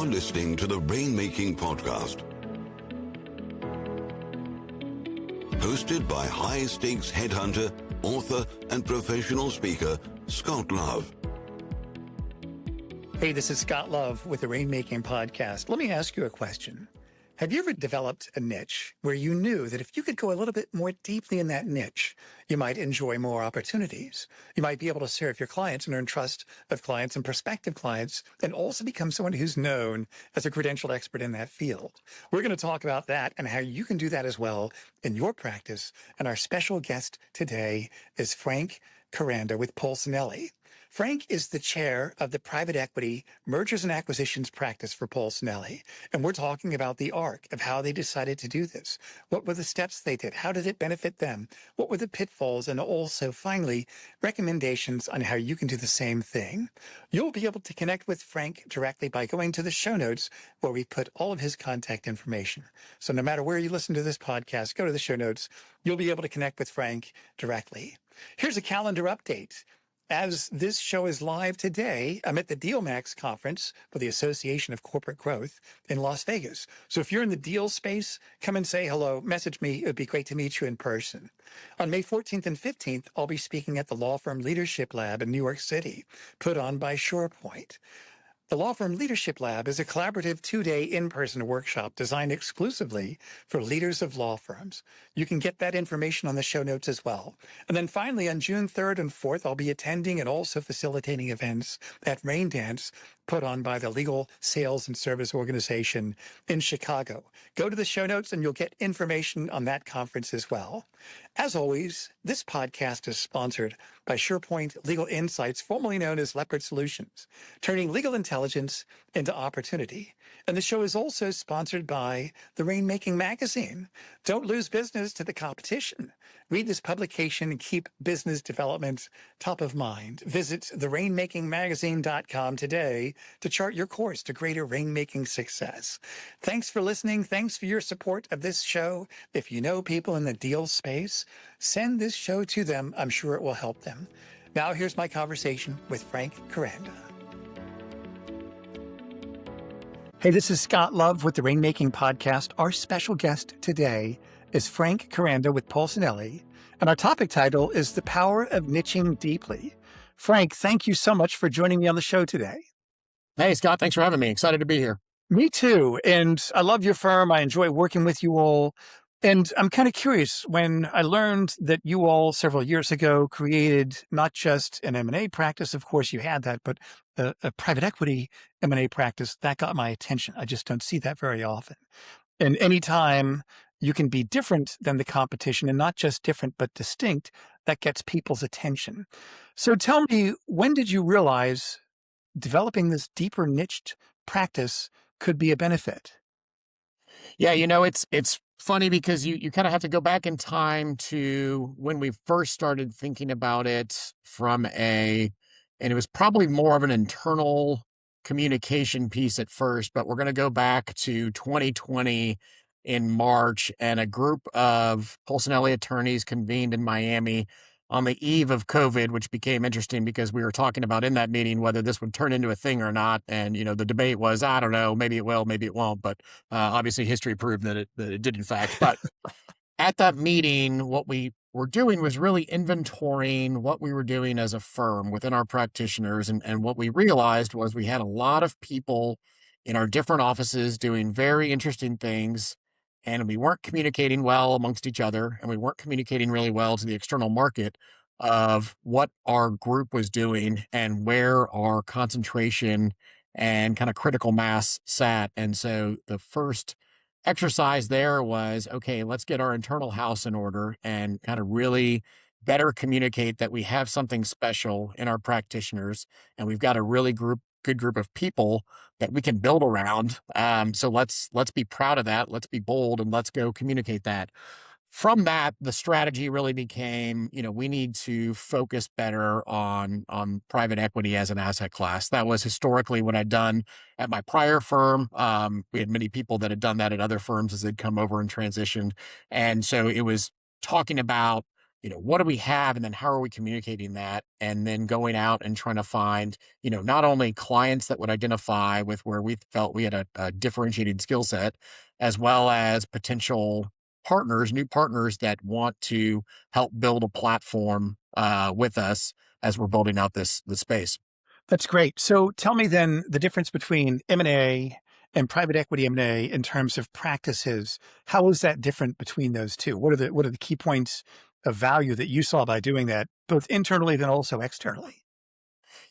You're listening to the Rainmaking Podcast, hosted by high-stakes headhunter, author, and professional speaker, Scott Love. Hey, this is Scott Love with the Rainmaking Podcast. Let me ask you a question. Have you ever developed a niche where you knew that if you could go a little bit more deeply in that niche, you might enjoy more opportunities? You might be able to serve your clients and earn trust of clients and prospective clients, and also become someone who's known as a credentialed expert in that field. We're going to talk about that and how you can do that as well in your practice. And our special guest today is Frank Koranda with Polsinelli. Frank is the chair of the private equity mergers and acquisitions practice for Polsinelli. And we're talking about the arc of how they decided to do this. What were the steps they did? How did it benefit them? What were the pitfalls? And also, finally, recommendations on how you can do the same thing. You'll be able to connect with Frank directly by going to the show notes where we put all of his contact information. So no matter where you listen to this podcast, go to the show notes. You'll be able to connect with Frank directly. Here's a calendar update. As this show is live today, I'm at the DealMax conference for the Association of Corporate Growth in Las Vegas. So if you're in the deal space, come and say hello, message me. It would be great to meet you in person. On May 14th and 15th, I'll be speaking at the Law Firm Leadership Lab in New York City, put on by SurePoint. The Law Firm Leadership Lab is a collaborative 2-day in-person workshop designed exclusively for leaders of law firms. You can get that information on the show notes as well. And then finally, on June 3rd and 4th, I'll be attending and also facilitating events at Rain Dance, put on by the Legal Sales and Service Organization in Chicago. Go to the show notes and you'll get information on that conference as well. As always, this podcast is sponsored by SurePoint Legal Insights, formerly known as Leopard Solutions, turning legal intelligence into opportunity. And the show is also sponsored by the Rainmaking magazine. Don't lose business to the competition. Read this publication and keep business development top of mind. Visit therainmakingmagazine.com today to chart your course to greater rainmaking success. Thanks for listening. Thanks for your support of this show. If you know people in the deal space, send this show to them. I'm sure it will help them. Now here's my conversation with Frank Koranda. Hey, this is Scott Love with the Rainmaking Podcast. Our special guest today is Frank Koranda with Polsinelli, and our topic title is The Power of Niching Deeply. Frank, thank you so much for joining me on the show today. Hey, Scott, thanks for having me. Excited to be here. Me too. And I love your firm. I enjoy working with you all. And I'm kind of curious, when I learned that you all several years ago created not just an M&A practice, of course you had that, but a private equity M&A practice, that got my attention. I just don't see that very often. And anytime you can be different than the competition, and not just different, but distinct, that gets people's attention. So tell me, when did you realize developing this deeper niched practice could be a benefit? Yeah, it's funny because you kind of have to go back in time to when we first started thinking about it and it was probably more of an internal communication piece at first, but we're going to go back to 2020 in March, and a group of Polsinelli attorneys convened in Miami on the eve of COVID, which became interesting because we were talking about in that meeting whether this would turn into a thing or not. And, the debate was, I don't know, maybe it will, maybe it won't. But obviously history proved that it did, in fact. But at that meeting, what we were doing was really inventorying what we were doing as a firm within our practitioners. And what we realized was we had a lot of people in our different offices doing very interesting things. And we weren't communicating well amongst each other, and we weren't communicating really well to the external market of what our group was doing and where our concentration and kind of critical mass sat. And so the first exercise there was, okay, let's get our internal house in order and kind of really better communicate that we have something special in our practitioners, and we've got a really good group of people that we can build around. So let's be proud of that. Let's be bold, and let's go communicate that. From that, the strategy really became, we need to focus better on private equity as an asset class. That was historically what I'd done at my prior firm. We had many people that had done that at other firms as they'd come over and transitioned. And so it was talking about what do we have? And then how are we communicating that? And then going out and trying to find, not only clients that would identify with where we felt we had a differentiated skill set, as well as potential partners, new partners that want to help build a platform with us as we're building out this space. That's great. So tell me then the difference between M&A and private equity M&A in terms of practices. How is that different between those two? What are the key points of value that you saw by doing that, both internally then also externally?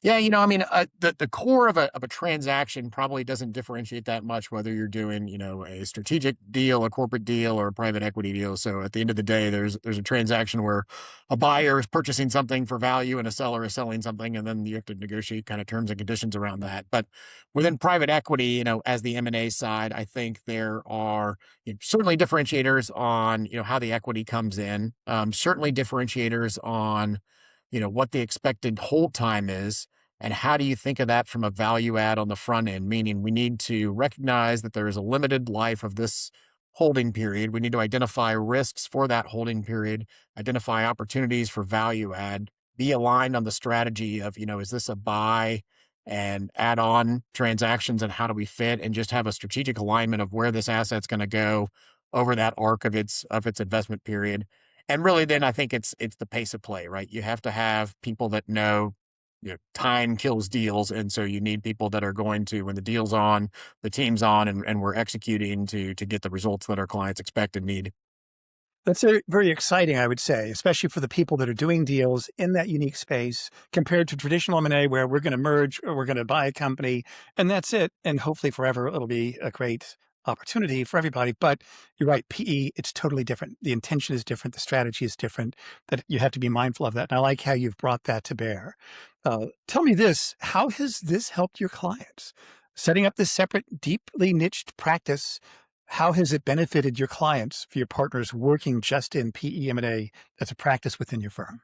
Yeah, the core of a transaction probably doesn't differentiate that much whether you're doing, a strategic deal, a corporate deal, or a private equity deal. So at the end of the day, there's a transaction where a buyer is purchasing something for value and a seller is selling something, and then you have to negotiate kind of terms and conditions around that. But within private equity, as the M&A side, I think there are certainly differentiators on, how the equity comes in, certainly differentiators on what the expected hold time is, and how do you think of that from a value add on the front end? Meaning we need to recognize that there is a limited life of this holding period. We need to identify risks for that holding period, identify opportunities for value add, be aligned on the strategy of, is this a buy and add on transactions, and how do we fit, and just have a strategic alignment of where this asset's going to go over that arc of its investment period. And really, then I think it's the pace of play, right? You have to have people that know, time kills deals. And so you need people that are going to, when the deal's on, the team's on, and we're executing to get the results that our clients expect and need. That's very exciting, I would say, especially for the people that are doing deals in that unique space compared to traditional M&A where we're going to merge or we're going to buy a company and that's it. And hopefully forever, it'll be a great opportunity for everybody. But you're right, PE, it's totally different. The intention is different. The strategy is different, that you have to be mindful of that. And I like how you've brought that to bear. Tell me this, how has this helped your clients? Setting up this separate, deeply niched practice, how has it benefited your clients, for your partners working just in PE M&A as a practice within your firm?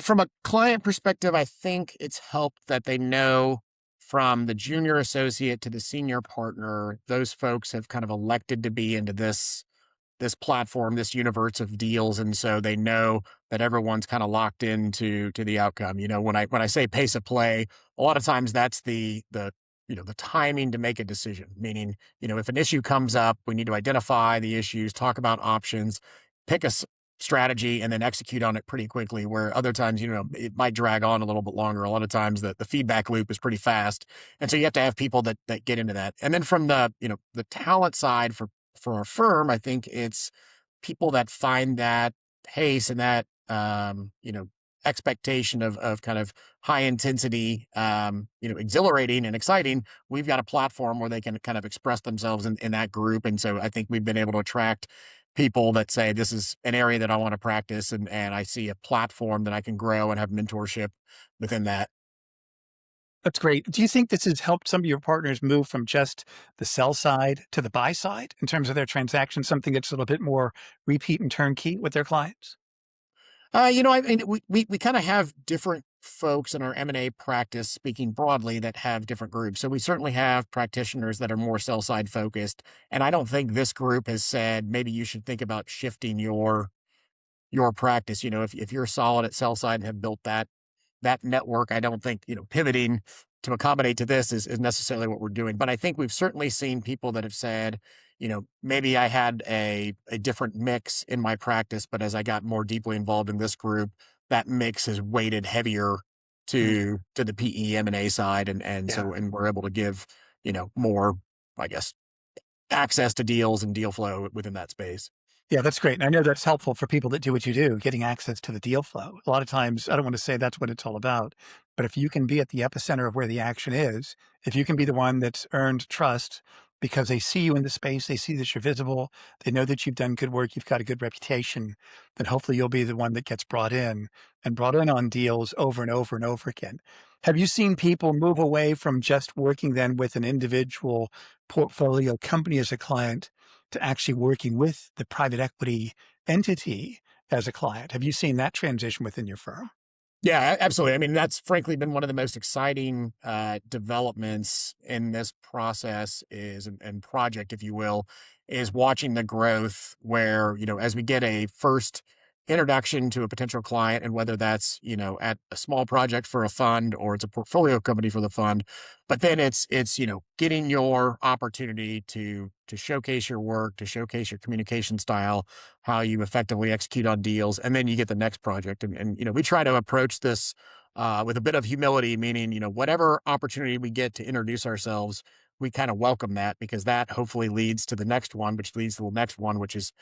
From a client perspective, I think it's helped that they know from the junior associate to the senior partner, those folks have kind of elected to be into this platform, this universe of deals. And so they know that everyone's kind of locked into the outcome. When I say pace of play, a lot of times that's the timing to make a decision. Meaning, if an issue comes up, we need to identify the issues, talk about options, pick a strategy, and then execute on it pretty quickly. Where other times, it might drag on a little bit longer. A lot of times the feedback loop is pretty fast. And so you have to have people that get into that. And then from the talent side for our firm, I think it's people that find that pace and that, expectation of kind of high intensity, exhilarating and exciting. We've got a platform where they can kind of express themselves in that group. And so I think we've been able to attract people that say, this is an area that I want to practice. And I see a platform that I can grow and have mentorship within that. That's great. Do you think this has helped some of your partners move from just the sell side to the buy side in terms of their transactions, something that's a little bit more repeat and turnkey with their clients? We kind of have different folks in our M&A practice, speaking broadly, that have different groups. So we certainly have practitioners that are more sell side focused. And I don't think this group has said, maybe you should think about shifting your practice. If you're solid at sell side and have built that network, I don't think, pivoting to accommodate to this is necessarily what we're doing. But I think we've certainly seen people that have said, maybe I had a different mix in my practice, but as I got more deeply involved in this group, that mix has weighted heavier to the PE M&A side. And so we're able to give, more, I guess, access to deals and deal flow within that space. Yeah, that's great. And I know that's helpful for people that do what you do, getting access to the deal flow. A lot of times, I don't want to say that's what it's all about, but if you can be at the epicenter of where the action is, if you can be the one that's earned trust because they see you in the space, they see that you're visible, they know that you've done good work, you've got a good reputation, then hopefully you'll be the one that gets brought in on deals over and over and over again. Have you seen people move away from just working then with an individual portfolio company as a client to actually working with the private equity entity as a client? Have you seen that transition within your firm? Yeah, absolutely. That's frankly been one of the most exciting developments in this process and project, if you will, is watching the growth where, as we get a first introduction to a potential client, and whether that's, at a small project for a fund or it's a portfolio company for the fund. But then it's, getting your opportunity to showcase your work, to showcase your communication style, how you effectively execute on deals, and then you get the next project. And we try to approach this with a bit of humility, meaning, whatever opportunity we get to introduce ourselves, we kind of welcome that, because that hopefully leads to the next one, which leads to the next one, which is,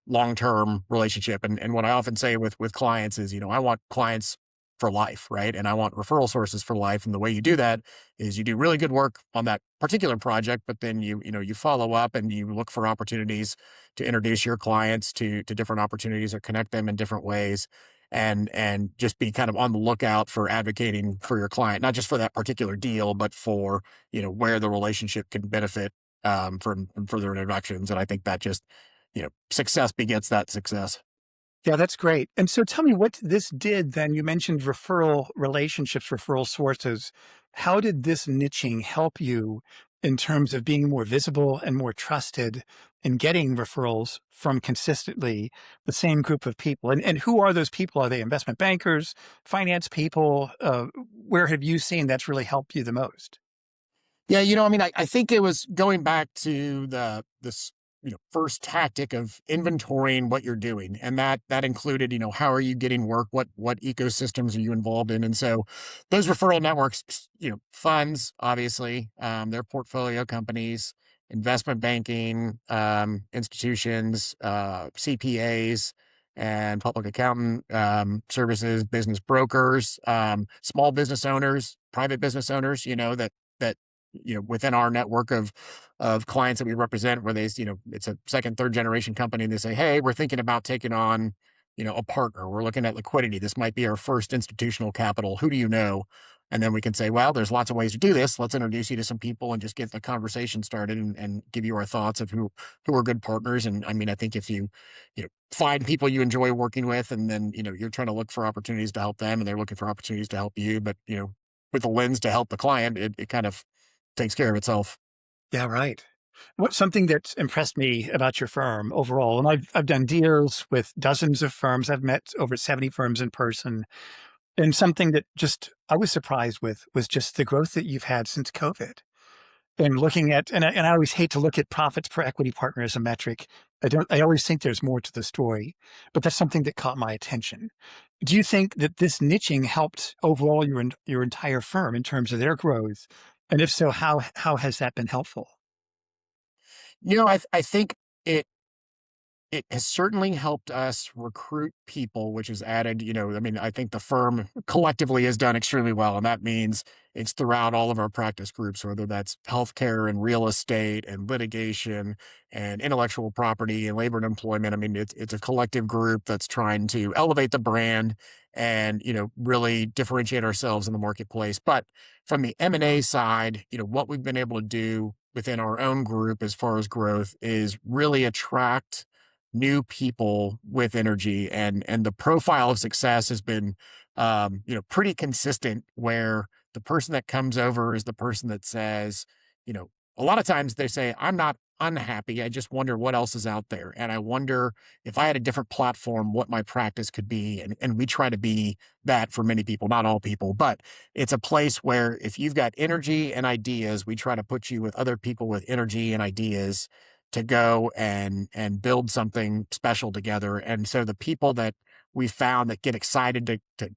long-term relationship. And what I often say with clients is, I want clients for life, right? And I want referral sources for life. And the way you do that is you do really good work on that particular project, but then you follow up and you look for opportunities to introduce your clients to different opportunities or connect them in different ways. And just be kind of on the lookout for advocating for your client, not just for that particular deal, but for, where the relationship can benefit from further introductions. And I think that just, success begets that success. Yeah, that's great. And so tell me what this did then. You mentioned referral relationships, referral sources. How did this niching help you in terms of being more visible and more trusted in getting referrals from consistently the same group of people? And who are those people? Are they investment bankers, finance people? Where have you seen that's really helped you the most? Yeah, I think it was going back to this first tactic of inventorying what you're doing, and that included, how are you getting work, what ecosystems are you involved in, and so those referral networks, funds, obviously, their portfolio companies, investment banking institutions, CPAs. And public accountant services, business brokers, small business owners, private business owners, that within our network of clients that we represent, where it's a second, third generation company, and they say, hey, we're thinking about taking on, a partner. We're looking at liquidity. This might be our first institutional capital. Who do you know? And then we can say, well, there's lots of ways to do this. Let's introduce you to some people and just get the conversation started, and give you our thoughts of who are good partners. And I think if you find people you enjoy working with, and then, you're trying to look for opportunities to help them, and they're looking for opportunities to help you, but, with the lens to help the client, it kind of takes care of itself. Yeah, right. What's something that's impressed me about your firm overall, and I've done deals with dozens of firms. I've met over 70 firms in person. And something that just I was surprised with was just the growth that you've had since COVID. And looking at, and I always hate to look at profits per equity partner as a metric. I always think there's more to the story, but that's something that caught my attention. Do you think that this niching helped overall your entire firm in terms of their growth? And if so, how has that been helpful? I think it it has certainly helped us recruit people, which has added, I think the firm collectively has done extremely well. And that means it's throughout all of our practice groups, whether that's healthcare and real estate and litigation and intellectual property and labor and employment. It's a collective group that's trying to elevate the brand and, really differentiate ourselves in the marketplace. But from the M&A side, what we've been able to do within our own group as far as growth is really attract new people with energy, and the profile of success has been pretty consistent, where the person that comes over is the person that says, you know a lot of times they say, I'm not unhappy, I just wonder what else is out there, and I wonder if I had a different platform, what my practice could be. And we try to be that for many people, not all people, but it's a place where if you've got energy and ideas, we try to put you with other people with energy and ideas to go and build something special together. And so the people that we found that get excited to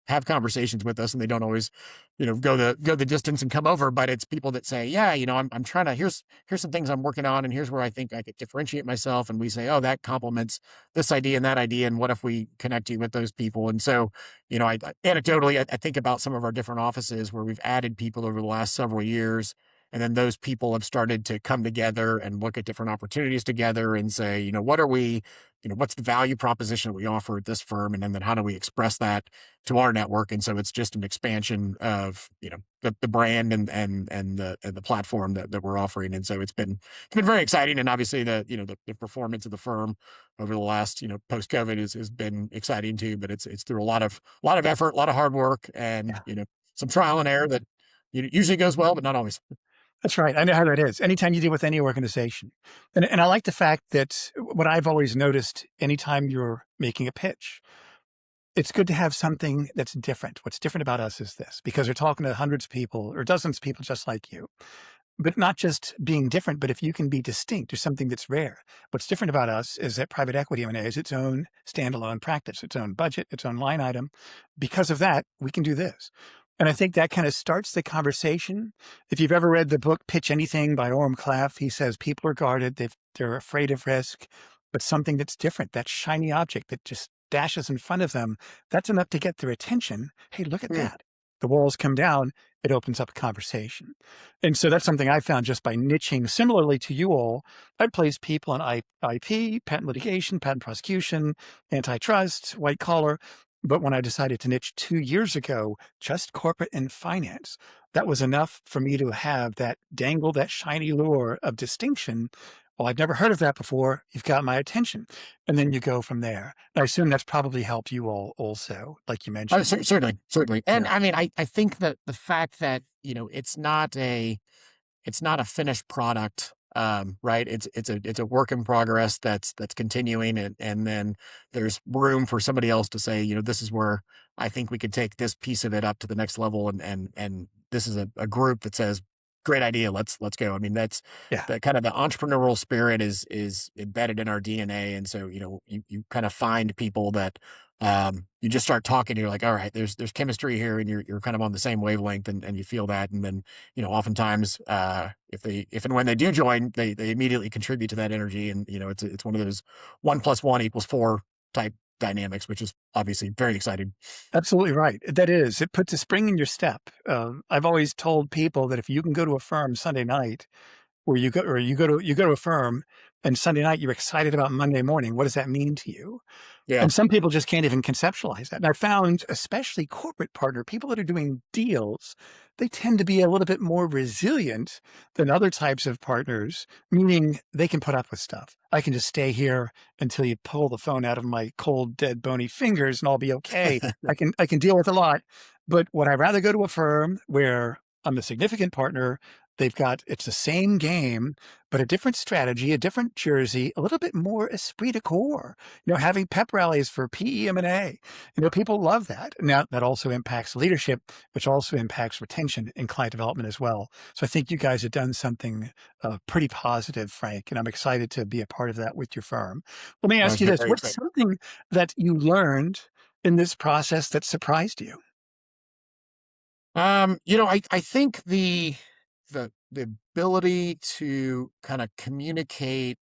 have conversations with us, and they don't always, go the distance and come over, but it's people that say, yeah, I'm trying to, here's some things I'm working on, and here's where I think I could differentiate myself. And we say, oh, that complements this idea and that idea. And what if we connect you with those people? And so, anecdotally, I think about some of our different offices where we've added people over the last several years. And then those people have started to come together and look at different opportunities together and say, what are we, what's the value proposition that we offer at this firm? And then how do we express that to our network? And so it's just an expansion of, the brand and the platform that we're offering. And so it's been very exciting. And obviously the performance of the firm over the last, post COVID has been exciting too, but it's through a lot of effort, a lot of hard work, and, Yeah. some trial and error that usually goes well, but not always. That's right. I know how that is. Anytime you deal with any organization. And I like the fact that what I've always noticed anytime you're making a pitch, it's good to have something that's different. What's different about us is this, because they're talking to hundreds of people or dozens of people just like you. But not just being different, but if you can be distinct or something that's rare. What's different about us is that private equity M&A is its own standalone practice, its own budget, its own line item. Because of that, we can do this. And I think that kind of starts the conversation. If you've ever read the book Pitch Anything by Orm Claff, he says people are guarded, they're afraid of risk, but something that's different, that shiny object that just dashes in front of them, that's enough to get their attention. Hey, look at Hmm. that. The walls come down, it opens up a conversation. And so that's something I found just by niching. Similarly to you all, I place people in IP, patent litigation, patent prosecution, antitrust, white collar. But when I decided to niche 2 years ago, just corporate and finance, that was enough for me to have that dangle, that shiny lure of distinction. Well, I've never heard of that before. You've got my attention. And then you go from there. And I assume that's probably helped you all also, like you Oh, mentioned. certainly. And Yeah. I mean, I think that the fact that, it's not a finished product, right? It's a work in progress that's continuing, and then there's room for somebody else to say, this is where I think we could take this piece of it up to the next level, and this is a group that says, great idea, let's go. I mean, that's Yeah. the kind of the entrepreneurial spirit is embedded in our DNA, and so you kind of find people that you just start talking, you're like, all right, there's chemistry here, and you're kind of on the same wavelength, and you feel that, and then oftentimes, if and when they do join, they immediately contribute to that energy. And, it's one of those 1+1=4 type dynamics, which is obviously very exciting. Absolutely right. That is, it puts a spring in your step. I've always told people that if you can go to a firm Sunday night, where you go to a firm, and Sunday night you're excited about Monday morning, what does that mean to you? Yeah. And some people just can't even conceptualize that. And I found, especially corporate partner, people that are doing deals, they tend to be a little bit more resilient than other types of partners, meaning they can put up with stuff. I can just stay here until you pull the phone out of my cold, dead, bony fingers and I'll be okay. I can deal with a lot. But would I rather go to a firm where I'm a significant partner? It's the same game, but a different strategy, a different jersey, a little bit more esprit de corps, having pep rallies for PE M&A. People love that. Now, that also impacts leadership, which also impacts retention and client development as well. So I think you guys have done something pretty positive, Frank, and I'm excited to be a part of that with your firm. Let me That ask was you this. very What's exciting. something that you learned in this process that surprised you? I think the ability to kind of communicate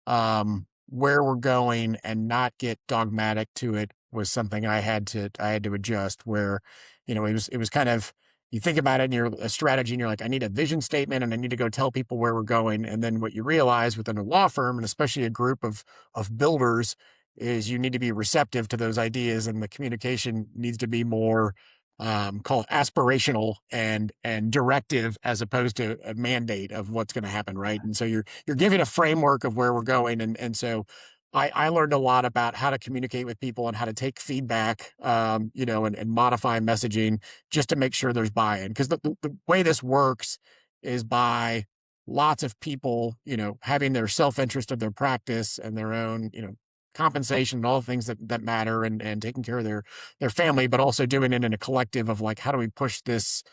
where we're going and not get dogmatic to it was something I had to adjust. Where it was kind of, you think about it, and you're a strategy, and you're like, I need a vision statement, and I need to go tell people where we're going. And then what you realize within a law firm, and especially a group of builders, is you need to be receptive to those ideas, and the communication needs to be more, call it aspirational and directive, as opposed to a mandate of what's going to happen, right? And so you're giving a framework of where we're going, and so I learned a lot about how to communicate with people and how to take feedback, and modify messaging just to make sure there's buy-in. Because the way this works is by lots of people, having their self-interest of their practice and their own, compensation and all the things that matter, and taking care of their family, but also doing it in a collective of like, how do we push this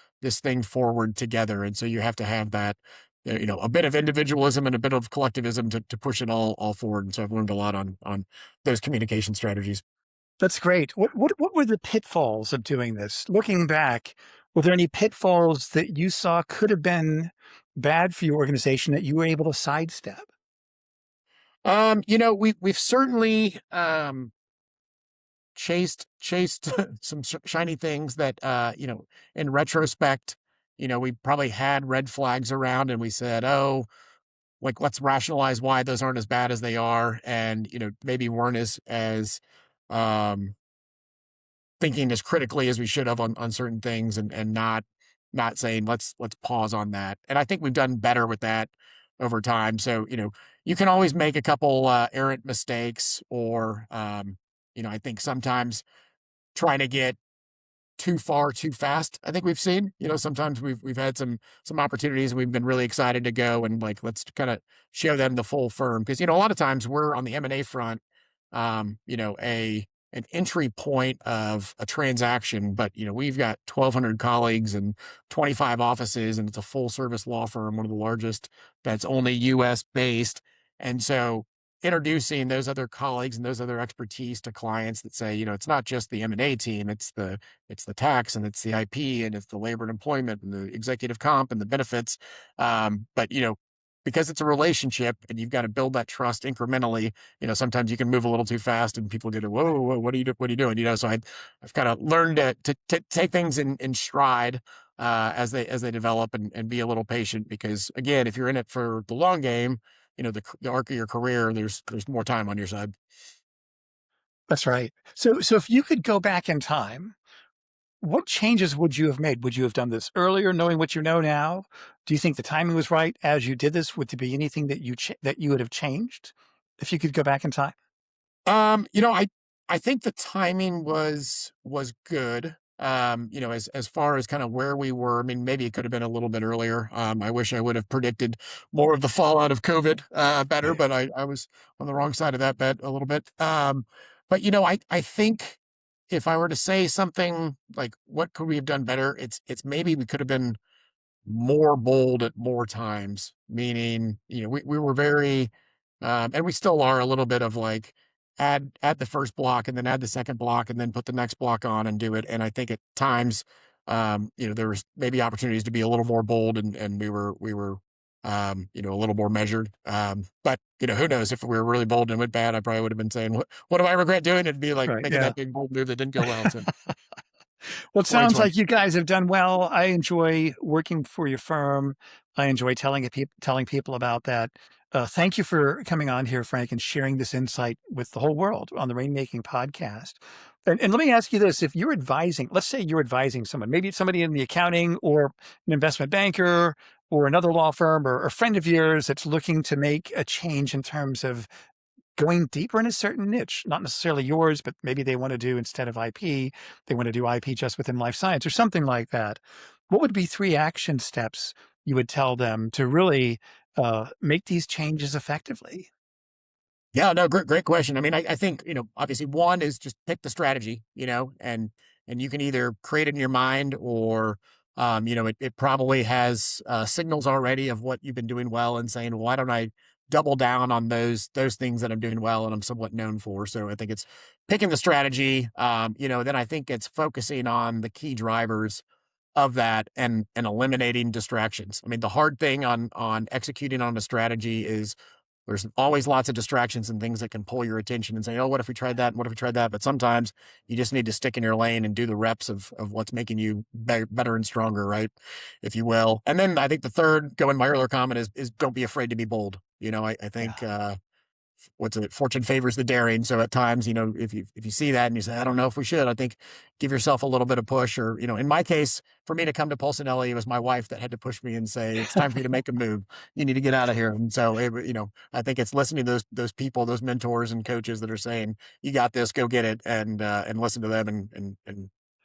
thing forward together? And so you have to have that, a bit of individualism and a bit of collectivism to push it all forward. And so I've learned a lot on those communication strategies. That's great. What were the pitfalls of doing this? Looking back, were there any pitfalls that you saw could have been bad for your organization that you were able to sidestep? We've certainly chased some shiny things that, in retrospect, we probably had red flags around, and we said, oh, like, let's rationalize why those aren't as bad as they are, and maybe weren't as um thinking as critically as we should have on certain things, and not saying, let's pause on that. And I think we've done better with that over time. So, you can always make a couple errant mistakes, or I think sometimes trying to get too far, too fast. I think we've seen, sometimes we've had some opportunities and we've been really excited to go and like, let's kind of show them the full firm. Cause, a lot of times we're on the M&A front, an entry point of a transaction, but we've got 1,200 colleagues and 25 offices, and it's a full service law firm, one of the largest that's only US based. And so introducing those other colleagues and those other expertise to clients that say, it's not just the M&A team, it's the tax and it's the IP and it's the labor and employment and the executive comp and the benefits. But because it's a relationship and you've got to build that trust incrementally, sometimes you can move a little too fast and people get, whoa, what are you doing? So I've kind of learned to take things in stride, as they develop and be a little patient, because again, if you're in it for the long game, the arc of your career, there's more time on your side. That's right. So if you could go back in time, what changes would you have made? Would you have done this earlier, knowing what you know now? Do you think the timing was right as you did this? Would there be anything that you would have changed if you could go back in time? I think the timing was good. As far as kind of where we were, I mean, maybe it could have been a little bit earlier. I wish I would have predicted more of the fallout of COVID better, but I was on the wrong side of that bet a little bit. But I think if I were to say something like, what could we have done better? It's maybe we could have been more bold at more times, meaning, we were very, and we still are a little bit of like, add the first block and then add the second block and then put the next block on and do it. And I think at times, there was maybe opportunities to be a little more bold and we were, a little more measured. But who knows, if we were really bold and it went bad, I probably would have been saying, what do I regret doing? It'd be like making that big bold move that didn't go well. So. Well, it sounds like you guys have done well. I enjoy working for your firm. I enjoy telling people about that. Thank you for coming on here, Frank, and sharing this insight with the whole world on the Rainmaking Podcast. And let me ask you this. If you're advising, let's say you're advising someone, maybe it's somebody in the accounting or an investment banker or another law firm or a friend of yours that's looking to make a change in terms of going deeper in a certain niche, not necessarily yours, but maybe they want to do, instead of IP, they want to do IP just within life science or something like that. What would be 3 action steps you would tell them to really make these changes effectively? Yeah, no, great question. I mean, I think, obviously one is just pick the strategy, and you can either create it in your mind or, it probably has signals already of what you've been doing well and saying, well, why don't I double down on those things that I'm doing well and I'm somewhat known for. So I think it's picking the strategy, then I think it's focusing on the key drivers of that and eliminating distractions. I mean, the hard thing on executing on a strategy is there's always lots of distractions and things that can pull your attention and say, oh, what if we tried that? And what if we tried that? But sometimes you just need to stick in your lane and do the reps of what's making you better and stronger, right? If you will. And then I think the third, going my earlier comment, is don't be afraid to be bold. I think, fortune favors the daring. So at times, if you see that and you say, I don't know if we should, I think give yourself a little bit of push, or, in my case, for me to come to Polsinelli, it was my wife that had to push me and say, it's time for you to make a move. You need to get out of here. And so, I think it's listening to those people, those mentors and coaches that are saying, you got this, go get it, and listen to them and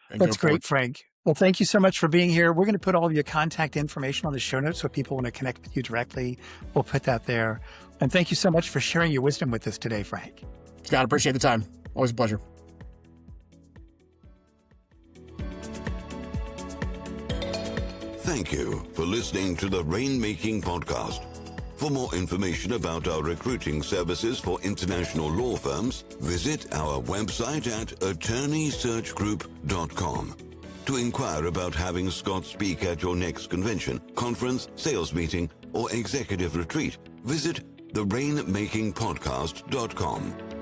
That's great, Frank. Well, thank you so much for being here. We're going to put all of your contact information on the show notes, so if people want to connect with you directly, we'll put that there. And thank you so much for sharing your wisdom with us today, Frank. Scott, appreciate the time. Always a pleasure. Thank you for listening to the Rainmaking Podcast. For more information about our recruiting services for international law firms, visit our website at attorneysearchgroup.com. To inquire about having Scott speak at your next convention, conference, sales meeting, or executive retreat, visit therainmakingpodcast.com.